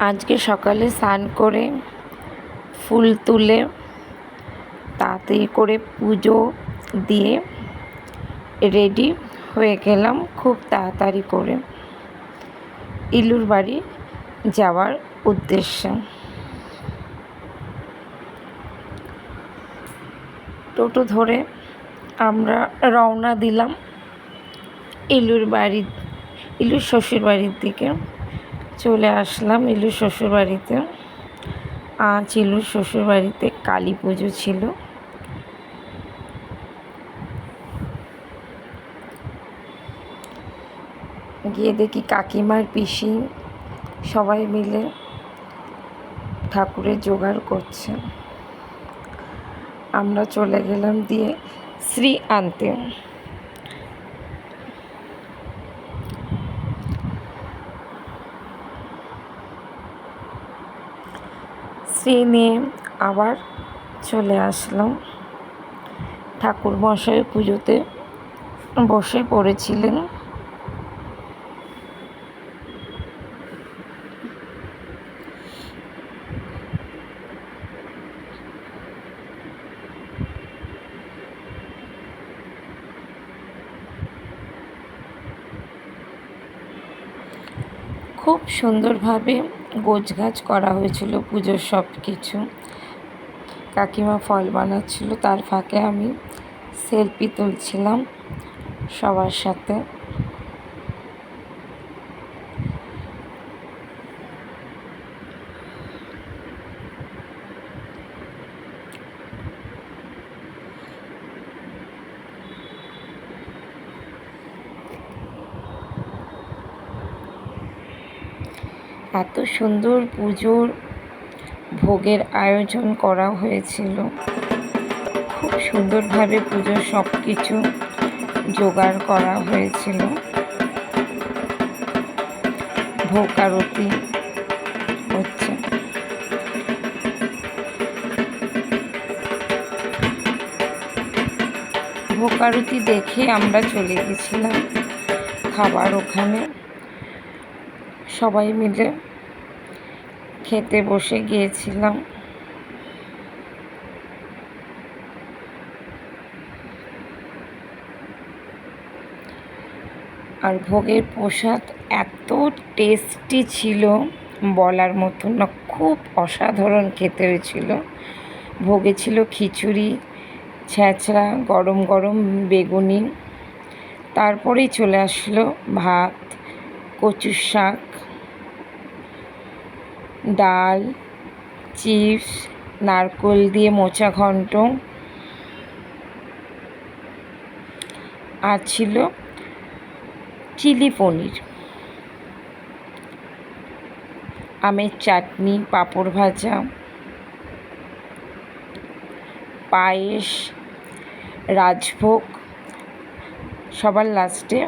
আজকে সকালে স্নান করে ফুল তুলে তাড়াতাড়ি করে পুজো দিয়ে রেডি হয়ে গেলাম খুব তাড়াতাড়ি করে ইলুর বাড়ি যাওয়ার উদ্দেশ্যে। টোটো ধরে আমরা রওনা দিলাম ইলুর শ্বশুর বাড়ির দিকে। চলে আসলাম ইলুর শ্বশুর বাড়িতে। আজ ইলুর শ্বশুর বাড়িতে কালী পুজো ছিল। গিয়ে দেখি কাকিমার পিসি সবাই মিলে ঠাকুরের জোগাড় করছে। আমরা চলে গেলাম দিয়ে শ্রী আনতে। শ্রী নিয়ে আবার চলে আসলাম। ঠাকুর মশাই পুজোতে বসে পড়েছিলেন। খুব সুন্দরভাবে গোছগাছ করা হয়েছিল পুজোর সব কিছু। কাকিমা ফল বানাচ্ছিল, তার ফাঁকে আমি সেলফি তুলছিলাম সবার সাথে। এত সুন্দর পুজোর ভোগের আয়োজন করা হয়েছিল। খুব সুন্দরভাবে পুজোর সব কিছু জোগাড় করা হয়েছিল। ভোগ আরতি হচ্ছে। ভোগ আরতি দেখে আমরা চলে গেছিলাম খাবার ওখানে। সবাই মিলে খেতে বসে গিয়েছিলাম। আর ভোগের প্রসাদ এত টেস্টি ছিল বলার মতো না, খুব অসাধারণ খেতে হয়েছিল। ভোগে ছিল খিচুড়ি, ছ্যাঁচড়া, গরম গরম বেগুনি। তারপরেই চলে আসলো ভাত, কচুর শাক, ডাল, চিপস, নারকেল দিয়ে মোচা ঘন্ট, আর ছিল চিলি পনির, আমের চাটনি, পাঁপড় ভাজা, পায়েস, রাজভোগ, সবার লাস্টে